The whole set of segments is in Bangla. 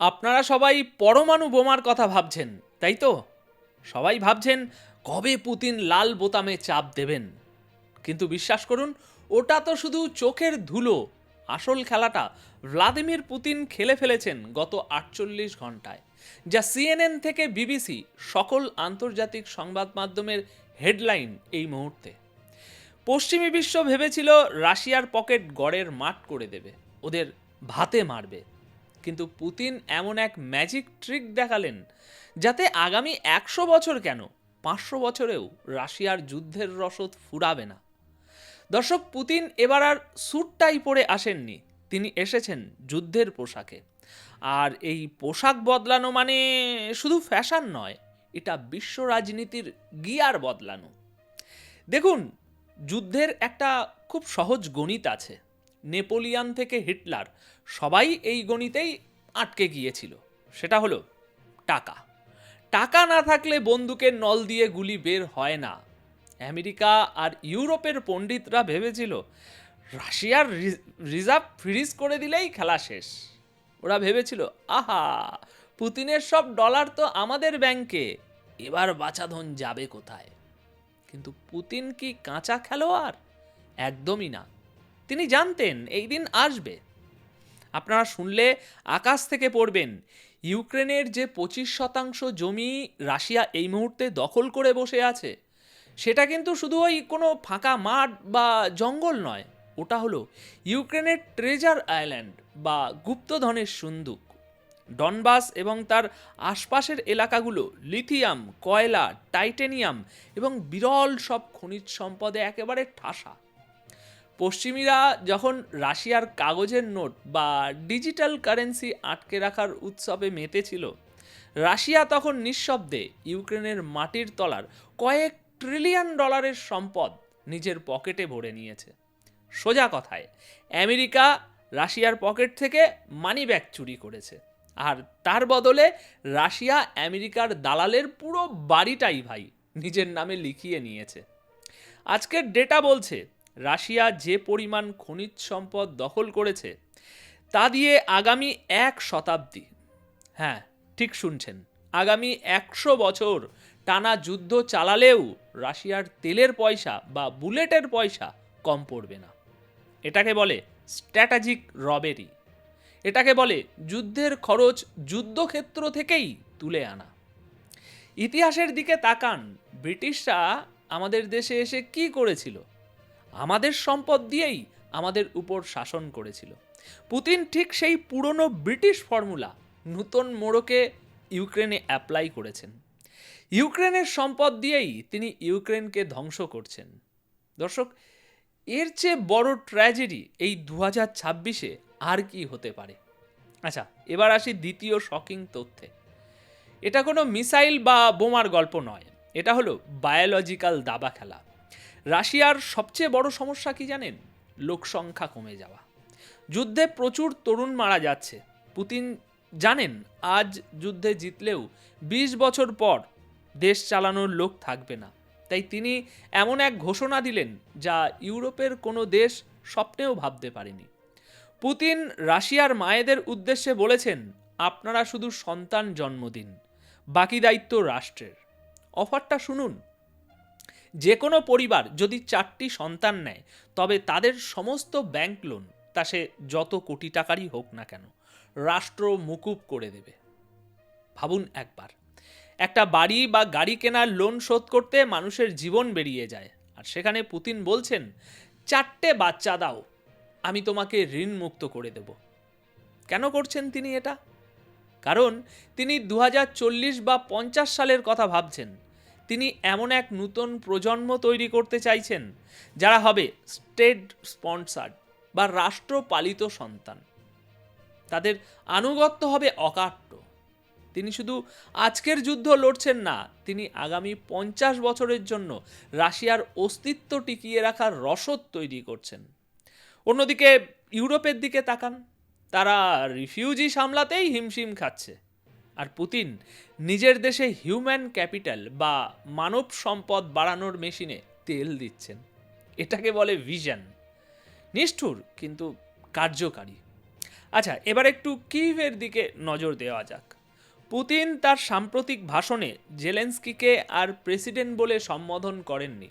আপনারা সবাই পরমাণু বোমার কথা ভাবছেন, তাই তো? সবাই ভাবছেন কবে পুতিন লাল বোতামে চাপ দেবেন। কিন্তু বিশ্বাস করুন, ওটা তো শুধু চোখের ধুলো। আসল খেলাটা ভ্লাদিমির পুতিন খেলে ফেলেছেন গত 48 ঘন্টায়, যা সিএনএন থেকে বিবিসি সকল আন্তর্জাতিক সংবাদ মাধ্যমের হেডলাইন এই মুহূর্তে। পশ্চিমী বিশ্ব ভেবেছিল রাশিয়ার পকেট গড়ের মাঠ করে দেবে, ওদের ভাতে মারবে। কিন্তু পুতিন এমন এক ম্যাজিক ট্রিক দেখালেন যাতে আগামী 100 বছর কেন, 500 বছরেও রাশিয়ার যুদ্ধের রসদ ফুরাবে না। দর্শক, পুতিন এবার আর স্যুটটাই পরে আসেননি, তিনি এসেছেন যুদ্ধের পোশাকে। আর এই পোশাক বদলানো মানে শুধু ফ্যাশন নয়, এটা বিশ্ব রাজনীতির গিয়ার বদলানো। দেখুন, যুদ্ধের একটা খুব সহজ গণিত আছে। নেপোলিয়ান থেকে হিটলার সবাই এই গণিতেই আটকে গিয়েছিল। সেটা হলো টাকা। টাকা না থাকলে বন্দুকের নল দিয়ে গুলি বের হয় না। আমেরিকা আর ইউরোপের পণ্ডিতরা ভেবেছিল রাশিয়ার রিজার্ভ ফ্রিজ করে দিলেই খেলা শেষ। ওরা ভেবেছিল, আহা, পুতিনের সব ডলার তো আমাদের ব্যাংকে, এবার বাচাধন যাবে কোথায়? কিন্তু পুতিন কি কাঁচা খেলোয়াড়? একদমই না। তিনি জানতেন এই দিন আসবে। আপনারা শুনলে আকাশ থেকে পড়বেন, ইউক্রেনের যে 25% জমি রাশিয়া এই মুহূর্তে দখল করে বসে আছে, সেটা কিন্তু শুধু ওই কোনো ফাঁকা মাঠ বা জঙ্গল নয়। ওটা হলো ইউক্রেনের ট্রেজার আইল্যান্ড বা গুপ্তধনের সুন্দুক। ডনবাস এবং তার আশপাশের এলাকাগুলো লিথিয়াম, কয়লা, টাইটেনিয়াম এবং বিরল সব খনিজ সম্পদে একেবারে ঠাসা। পশ্চিমীরা যখন রাশিয়ার কাগজের নোট বা ডিজিটাল কারেন্সি আটকে রাখার উৎসবে মেতেছিল, রাশিয়া তখন নিঃশব্দে ইউক্রেনের মাটির তলার কয়েক ট্রিলিয়ন ডলারের সম্পদ নিজের পকেটে ভরে নিয়েছে। সোজা কথায়, আমেরিকা রাশিয়ার পকেট থেকে মানিব্যাগ চুরি করেছে, আর তার বদলে রাশিয়া আমেরিকার দালালের পুরো বাড়িটাই ভাই নিজের নামে লিখিয়ে নিয়েছে। আজকের ডেটা বলছে রাশিয়া যে পরিমাণ খনিজ সম্পদ দখল করেছে তা দিয়ে আগামী 1 শতাব্দী, হ্যাঁ ঠিক শুনছেন, আগামী 100 বছর টানা যুদ্ধ চালালেও রাশিয়ার তেলের পয়সা বা বুলেটের পয়সা কম পড়বে না। এটাকে বলে স্ট্র্যাটেজিক রবেরি। এটাকে বলে যুদ্ধের খরচ যুদ্ধক্ষেত্র থেকেই তুলে আনা। ইতিহাসের দিকে তাকান, ব্রিটিশরা আমাদের দেশে এসে কি করেছিল? আমাদের সম্পদ দিয়েই আমাদের উপর শাসন করেছিল। পুতিন ঠিক সেই পুরনো ব্রিটিশ ফর্মুলা নূতন মোড়কে ইউক্রেনে অ্যাপ্লাই করেছেন। ইউক্রেনের সম্পদ দিয়েই তিনি ইউক্রেনকে ধ্বংস করছেন। দর্শক, এর চেয়ে বড় ট্র্যাজেডি এই 2026-এ আর কি হতে পারে? আচ্ছা, এবার আসি দ্বিতীয় শকিং তথ্যে। এটা কোনো মিসাইল বা বোমার গল্প নয়, এটা হলো বায়োলজিক্যাল দাবা খেলা। রাশিয়ার সবচেয়ে বড় সমস্যা কি জানেন? লোকসংখ্যা কমে যাওয়া। যুদ্ধে প্রচুর তরুণ মারা যাচ্ছে। পুতিন জানেন আজ যুদ্ধে জিতলেও 20 বছর পর দেশ চালানোর লোক থাকবে না। তাই তিনি এমন এক ঘোষণা দিলেন যা ইউরোপের কোনো দেশ স্বপ্নেও ভাবতে পারেনি। পুতিন রাশিয়ার মায়েদের উদ্দেশ্যে বলেছেন, আপনারা শুধু সন্তান জন্ম দিন, বাকি দায়িত্ব রাষ্ট্রের। অফারটা শুনুন, যে কোনো পরিবার যদি 4টি সন্তান নেয়, তবে তাদের সমস্ত ব্যাংক লোন, তা সে যত কোটি টাকারই হোক না কেন, রাষ্ট্র মুকুব করে দেবে। ভাবুন একবার, একটা বাড়ি বা গাড়ি কেনার লোন শোধ করতে মানুষের জীবন বেরিয়ে যায়, আর সেখানে পুতিন বলছেন 4টে বাচ্চা দাও, আমি তোমাকে ঋণ মুক্ত করে দেব। কেন করছেন তিনি এটা? কারণ তিনি 2040 বা 50 সালের কথা ভাবছেন। তিনি এমন এক নতুন প্রজন্ম তৈরি করতে চাইছেন যারা হবে স্টেট স্পন্সার্ড বা রাষ্ট্রপালিত সন্তান। তাদের আনুগত্য হবে অকাট্য। তিনি শুধু আজকের যুদ্ধ লড়ছেন না, তিনি আগামী 50 বছরের জন্য রাশিয়ার অস্তিত্ব টিকিয়ে রাখার রসদ তৈরি করছেন। অন্যদিকে ইউরোপের দিকে তাকান, তারা রিফিউজি সামলাতেই হিমশিম খাচ্ছে, আর পুতিন নিজের দেশে হিউম্যান ক্যাপিটাল বা মানব সম্পদ বাড়ানোর মেশিনে তেল দিচ্ছেন। এটাকে বলে ভিশন। নিষ্ঠুর কিন্তু কার্যকারী। আচ্ছা, এবার একটু কিভের দিকে নজর দেওয়া যাক। পুতিন তার সাম্প্রতিক ভাষণে জেলেন্সকিকে আর প্রেসিডেন্ট বলে সম্বোধন করেননি।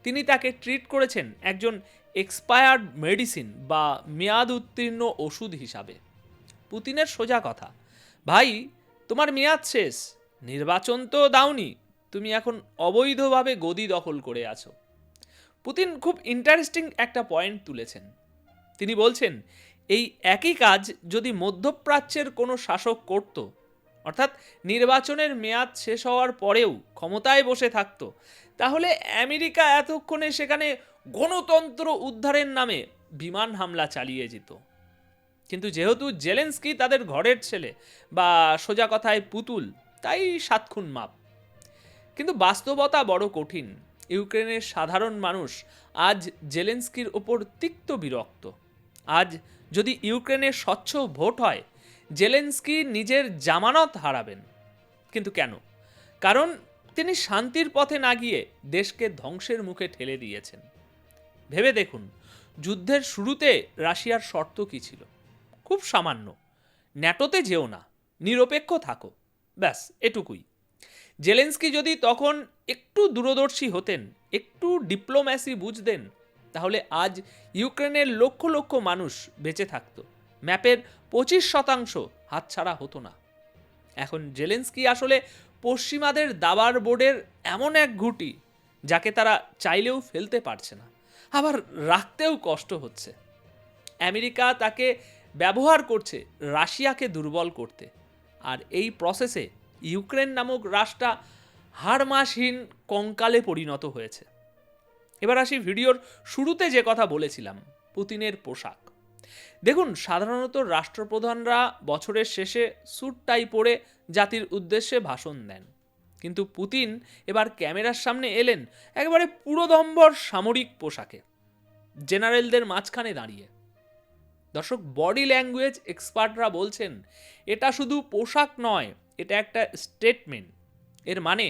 তিনি তাকে ট্রিট করেছেন একজন এক্সপায়ার্ড মেডিসিন বা মেয়াদ উত্তীর্ণ ওষুধ হিসাবে। পুতিনের সোজা কথা, ভাই তোমার মেয়াদ শেষ, নির্বাচন তো দাওনি, তুমি এখন অবৈধভাবে গদি দখল করে আছো। পুতিন খুব ইন্টারেস্টিং একটা পয়েন্ট তুলেছেন। তিনি বলছেন এই একই কাজ যদি মধ্যপ্রাচ্যের কোনো শাসক করত, অর্থাৎ নির্বাচনের মেয়াদ শেষ হওয়ার পরেও ক্ষমতায় বসে থাকত, তাহলে আমেরিকা এতক্ষণে সেখানে গণতন্ত্র উদ্ধারের নামে বিমান হামলা চালিয়ে যেত। কিন্তু যেহেতু জেলেন্সকি তাদের ঘরের ছেলে বা সোজা কথায় পুতুল, তাই 7 খুন মাপ। কিন্তু বাস্তবতা বড় কঠিন। ইউক্রেনের সাধারণ মানুষ আজ জেলেন্সকির ওপর তিক্ত বিরক্ত। আজ যদি ইউক্রেনের স্বচ্ছ ভোট হয়, জেলেন্সকি নিজের জামানত হারাবেন। কিন্তু কেন? কারণ তিনি শান্তির পথে না গিয়ে দেশকে ধ্বংসের মুখে ঠেলে দিয়েছেন। ভেবে দেখুন, যুদ্ধের শুরুতে রাশিয়ার শর্ত কী ছিল? খুব সামান্য, ন্যাটোতে যেও না, নিরপেক্ষ থাকো, ব্যাস এটুকুই। জেলেন্সকি যদি তখন একটু দূরদর্শী হতেন, একটু ডিপ্লোম্যাসি বুঝতেন, তাহলে আজ ইউক্রেনের লক্ষ লক্ষ মানুষ বেঁচে থাকতো, ম্যাপের 25% হাতছাড়া হতো না। এখন জেলেন্সকি আসলে পশ্চিমাদের দাবার বোর্ডের এমন এক ঘুঁটি যাকে তারা চাইলেও ফেলতে পারছে না, আবার রাখতেও কষ্ট হচ্ছে। আমেরিকা তাকে ব্যবহার করছে রাশিয়াকে দুর্বল করতে, আর এই প্রসেসে ইউক্রেন নামক রাষ্ট্রটা হাড়মাসহীন কঙ্কালে পরিণত হয়েছে। এবার আসি ভিডিওর শুরুতে যে কথা বলেছিলাম, পুতিনের পোশাক। দেখুন, সাধারণত রাষ্ট্রপ্রধানরা বছরের শেষে স্যুট টাই পরে জাতির উদ্দেশ্যে ভাষণ দেন, কিন্তু পুতিন এবার ক্যামেরার সামনে এলেন একেবারে পুরোদম্বর সামরিক পোশাকে, জেনারেলদের মাঝখানে দাঁড়িয়ে। দর্শক, বডি ল্যাঙ্গুয়েজ এক্সপার্টরা বলছেন এটা শুধু পোশাক নয়, এটা একটা স্টেটমেন্ট। এর মানে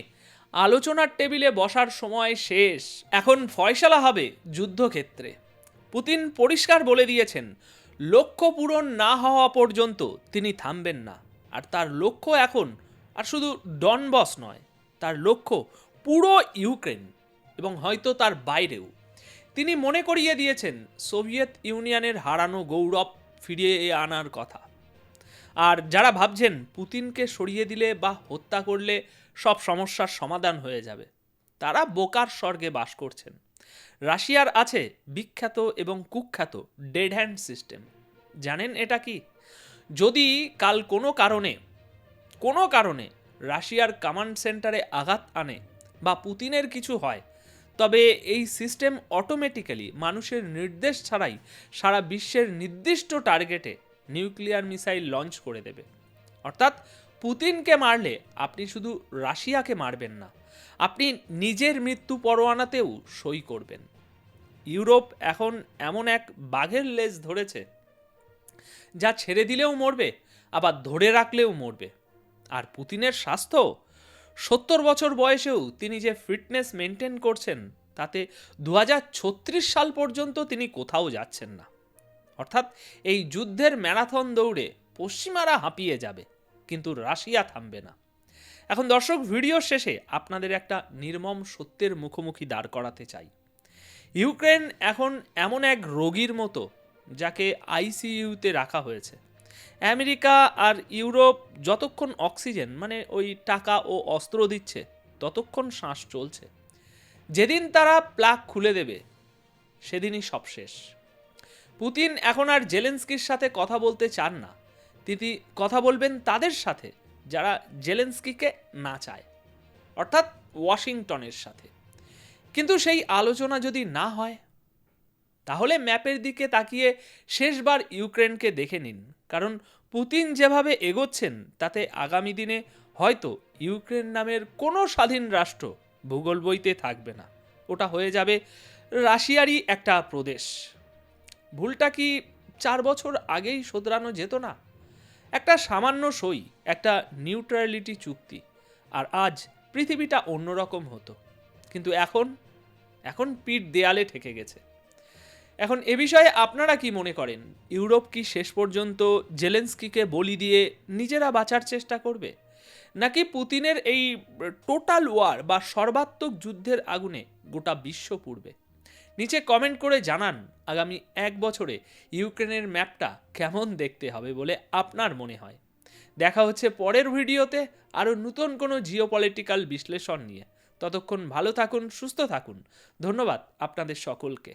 আলোচনার টেবিলে বসার সময় শেষ, এখন ফয়সালা হবে যুদ্ধক্ষেত্রে। পুতিন পরিষ্কার বলে দিয়েছেন লক্ষ্য পূরণ না হওয়া পর্যন্ত তিনি থামবেন না। আর তার লক্ষ্য এখন আর শুধু ডনবস নয়, তার লক্ষ্য পুরো ইউক্রেন এবং হয়তো তার বাইরেও। তিনি মনে করিয়ে দিয়েছেন সোভিয়েত ইউনিয়নের হারানো গৌরব ফিরিয়ে আনার কথা। আর যারা ভাবছেন পুতিনকে সরিয়ে দিলে বা হত্যা করলে সব সমস্যার সমাধান হয়ে যাবে, তারা বোকার স্বর্গে বাস করছেন। রাশিয়ার আছে বিখ্যাত এবং কুখ্যাত ডেড হ্যান্ড সিস্টেম। জানেন এটা কি? যদি কাল কোনো কারণে রাশিয়ার কমান্ড সেন্টারে আঘাত আনে বা পুতিনের কিছু হয়, তবে এই সিস্টেম অটোমেটিক্যালি মানুষের নির্দেশ ছাড়াই সারা বিশ্বের নির্দিষ্ট টার্গেটে নিউক্লিয়ার মিসাইল লঞ্চ করে দেবে। অর্থাৎ পুতিনকে মারলে আপনি শুধু রাশিয়াকে মারবেন না, আপনি নিজের মৃত্যু পরোয়ানাতেও সই করবেন। ইউরোপ এখন এমন এক বাঘের লেজ ধরেছে যা ছেড়ে দিলেও মরবে, আবার ধরে রাখলেও মরবে। আর পুতিনের স্বাস্থ্য, 70 বছর বয়সেও তিনি যে ফিটনেস মেনটেন করছেন, তাতে 2036 সাল পর্যন্ত তিনি কোথাও যাচ্ছেন না। অর্থাৎ এই যুদ্ধের ম্যারাথন দৌড়ে পশ্চিমারা হাঁপিয়ে যাবে, কিন্তু রাশিয়া থামবে না। এখন দর্শক, ভিডিওর শেষে আপনাদের একটা নির্মম সত্যের মুখোমুখি দাঁড় করাতে চাই। ইউক্রেন এখন এমন এক রোগীর মতো যাকে আইসিইউতে রাখা হয়েছে। আমেরিকা আর ইউরোপ যতক্ষণ অক্সিজেন মানে ওই টাকা ও অস্ত্র দিচ্ছে, ততক্ষণ শ্বাস চলছে। যেদিন তারা প্লাগ খুলে দেবে, সেদিনই সব শেষ। পুতিন এখন আর জেলেন্সকির সাথে কথা বলতে চান না, তিনি কথা বলবেন তাদের সাথে যারা জেলেন্সকিকে না চায়, অর্থাৎ ওয়াশিংটনের সাথে। কিন্তু সেই আলোচনা যদি না হয়, তাহলে ম্যাপের দিকে তাকিয়ে শেষবার ইউক্রেনকে দেখে নিন। কারণ পুতিন যেভাবে এগোচ্ছেন, তাতে আগামী দিনে হয়তো ইউক্রেন নামের কোনো স্বাধীন রাষ্ট্র ভূগোল বইতে থাকবে না, ওটা হয়ে যাবে রাশিয়ারই একটা প্রদেশ। ভুলটা কি 4 বছর আগেই শোধরানো যেত না? একটা সামান্য সই, একটা নিউট্রালিটি চুক্তি, আর আজ পৃথিবীটা অন্যরকম হতো। কিন্তু এখন পিঠ দেয়ালে ঠেকে গেছে। এখন এ বিষয়ে আপনারা কি মনে করেন? ইউরোপ কি শেষ পর্যন্ত জেলেনস্কিকে বলি দিয়ে নিজেরা বাঁচার চেষ্টা করবে, নাকি পুতিনের এই টোটাল ওয়ার বা সর্বাত্মক যুদ্ধের আগুনে গোটা বিশ্ব পুড়বে? নিচে কমেন্ট করে জানান আগামী 1 বছরে ইউক্রেনের ম্যাপটা কেমন দেখতে হবে বলে আপনার মনে হয়। দেখা হচ্ছে পরের ভিডিওতে আরও নতুন কোনো জিওপলিটিক্যাল বিশ্লেষণ নিয়ে। ততক্ষণ ভালো থাকুন, সুস্থ থাকুন। ধন্যবাদ আপনাদের সকলকে।